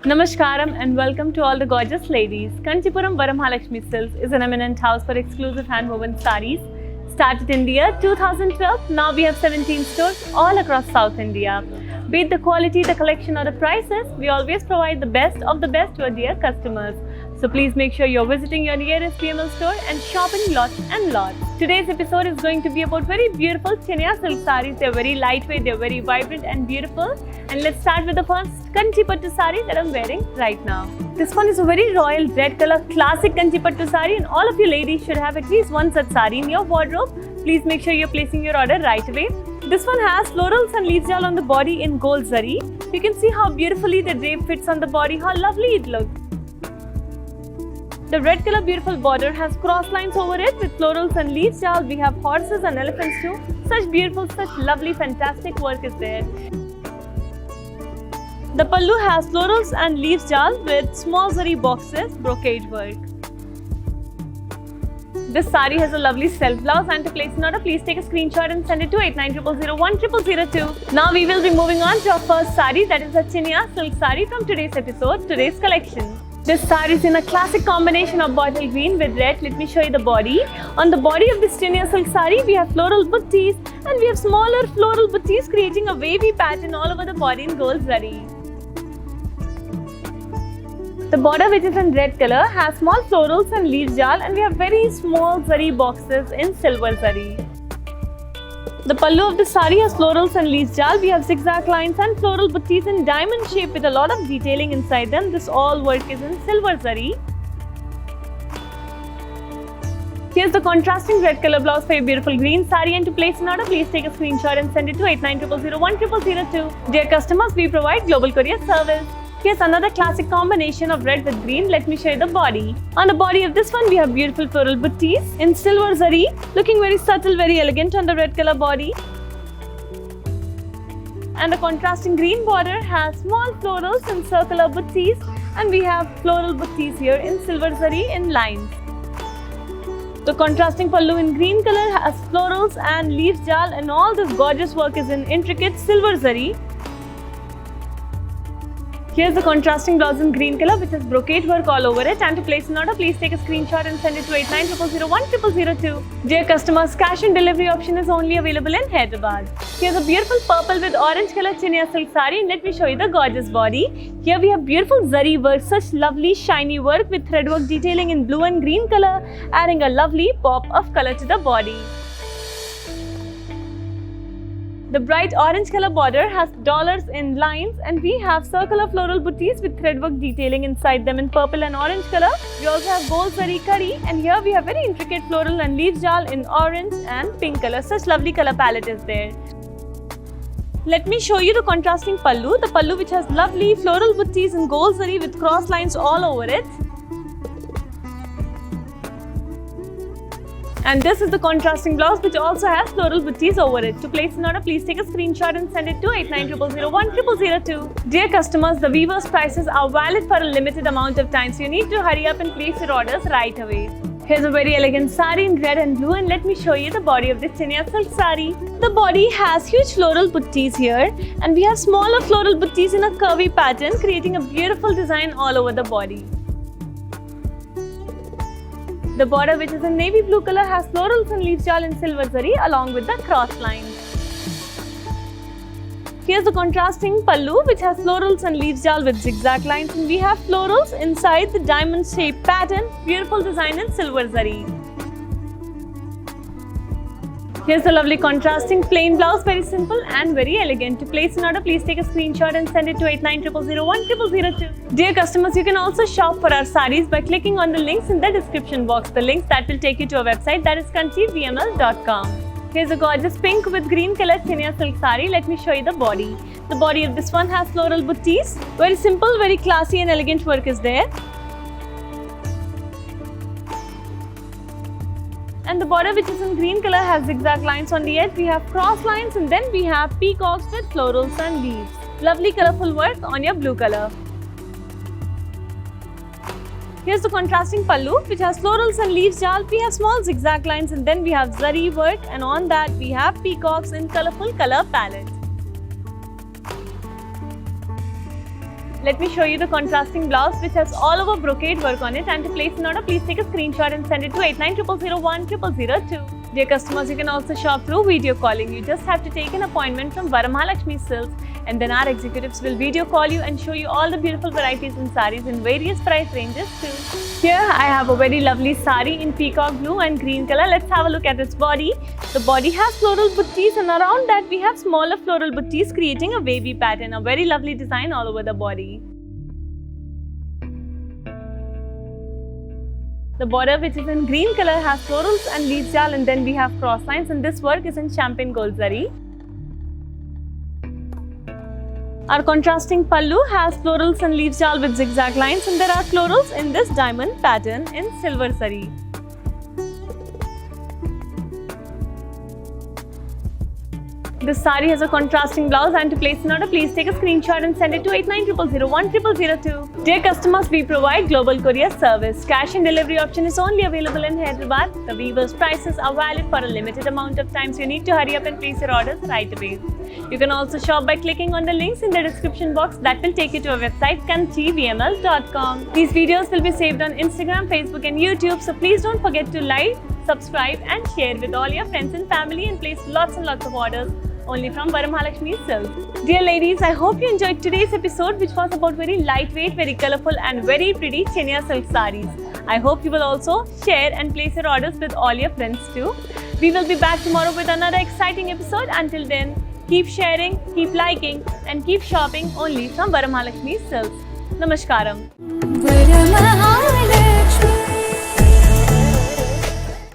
Namaskaram and welcome to all the gorgeous ladies. Kanchipuram Varamahalakshmi Silks is an eminent house for exclusive hand-woven sarees. Started in the year 2012, now we have 17 stores all across South India. Be it the quality, the collection or the prices, we always provide the best of the best to our dear customers. So please make sure you're visiting your nearest PML store and shopping lots and lots. Today's episode is going to be about very beautiful Cheniya silk sarees. They're very lightweight, they're very vibrant and beautiful. And let's start with the first Kanchipattu saree that I'm wearing right now. This one is a very royal red color classic Kanchipattu saree, and all of you ladies should have at least one such saree in your wardrobe. Please make sure you're placing your order right away. This one has florals and leaf jal on the body in gold zari. You can see how beautifully the drape fits on the body, how lovely it looks. The red color beautiful border has cross lines over it with florals and leaf jal. We have horses and elephants too. Such beautiful, such lovely, fantastic work is there. The pallu has florals and leaf jal with small zari boxes, brocade work. This saree has a lovely self blouse, and to place an order, please take a screenshot and send it to 8900010002. Now we will be moving on to our first saree, that is a Cheniya silk saree from today's episode, today's collection. This saree is in a classic combination of bottle green with red. Let me show you the body. On the body of this Cheniya silk saree, we have floral buttees, and we have smaller floral buttees creating a wavy pattern all over the body in gold zari. The border, which is in red color, has small florals and leaf jal, and we have very small zari boxes in silver zari. The pallu of the saree has florals and leaf jal. We have zigzag lines and floral buttees in diamond shape with a lot of detailing inside them. This all work is in silver zari. Here's the contrasting red color blouse for your beautiful green saree, and to place an order, please take a screenshot and send it to 8900010002. Dear customers, we provide global courier service. Here's another classic combination of red with green. Let me show you the body. On the body of this one, we have beautiful floral buttees in silver zari, looking very subtle, very elegant on the red color body. And the contrasting green border has small florals and circular buttees, and we have floral buttees here in silver zari in lines. The contrasting pallu in green color has florals and leaf jal, and all this gorgeous work is in intricate silver zari. Here's the contrasting blouse in green color, which has brocade work all over it. And to place an order, please take a screenshot and send it to 8900010002. Dear customers, cash and delivery option is only available in Hyderabad. Here's a beautiful purple with orange color Cheniya silk saree, and let me show you the gorgeous body. Here we have beautiful zari work, such lovely shiny work with threadwork detailing in blue and green color, adding a lovely pop of color to the body. The bright orange color border has dollars in lines, and we have circular floral buttees with threadwork detailing inside them in purple and orange color. We also have gold zari curry, and here we have very intricate floral and leaf jal in orange and pink color. Such lovely color palette is there. Let me show you the contrasting pallu. The pallu, which has lovely floral buttees in gold zari with cross lines all over it. And this is the contrasting blouse, which also has floral buttees over it. To place an order, please take a screenshot and send it to 8900010002. Dear customers, the weavers' prices are valid for a limited amount of time, so you need to hurry up and place your orders right away. Here's a very elegant saree in red and blue, and let me show you the body of this Cheniya silk saree. The body has huge floral buttees here, and we have smaller floral buttees in a curvy pattern, creating a beautiful design all over the body. The border, which is in navy blue color, has florals and leaf jal in silver zari along with the cross lines. Here's the contrasting pallu, which has florals and leaf jal with zigzag lines, and we have florals inside the diamond shaped pattern, beautiful design in silver zari. Here's the lovely contrasting plain blouse, very simple and very elegant. To place an order, please take a screenshot and send it to 8900010002. Dear customers, you can also shop for our sarees by clicking on the links in the description box. The links that will take you to our website, that is kanchivml.com. Here's a gorgeous pink with green color Cheniya silk saree. Let me show you the body. The body of this one has floral buttees. Very simple, very classy and elegant work is there. And the border, which is in green color, has zigzag lines on the edge. We have cross lines, and then we have peacocks with florals and leaves. Lovely colorful work on your blue color. Here's the contrasting pallu, which has florals and leaves jal. We have small zigzag lines, and then we have zari work, and on that we have peacocks in colorful color palette. Let me show you the contrasting blouse which has all over brocade work on it, and to place an order, please take a screenshot and send it to 8900010002. Dear customers, you can also shop through video calling. You just have to take an appointment from Varamahalakshmi Silks, and then our executives will video call you and show you all the beautiful varieties in sarees in various price ranges too. Here I have a very lovely saree in peacock blue and green color. Let's have a look at its body. The body has floral buttees, and around that we have smaller floral buttees creating a wavy pattern. A very lovely design all over the body. The border, which is in green color, has florals and leaf jal, and then we have cross lines, and this work is in champagne gold zari. Our contrasting pallu has florals and leaf jal with zigzag lines, and there are florals in this diamond pattern in silver zari. This saree has a contrasting blouse, and to place an order, please take a screenshot and send it to 8900010002. Dear customers, we provide global courier service. Cash and delivery option is only available in Hyderabad. The weavers' prices are valid for a limited amount of time, so you need to hurry up and place your orders right away. You can also shop by clicking on the links in the description box that will take you to our website kanchivml.com. These videos will be saved on Instagram, Facebook and YouTube, so please don't forget to like, subscribe and share with all your friends and family, and place lots and lots of orders only from Varamahalakshmi Silks. Dear ladies, I hope you enjoyed today's episode, which was about very lightweight, very colorful and very pretty Chenia silk sarees. I hope you will also share and place your orders with all your friends too. We will be back tomorrow with another exciting episode. Until then, keep sharing, keep liking and keep shopping only from Varamahalakshmi Silks. Namaskaram.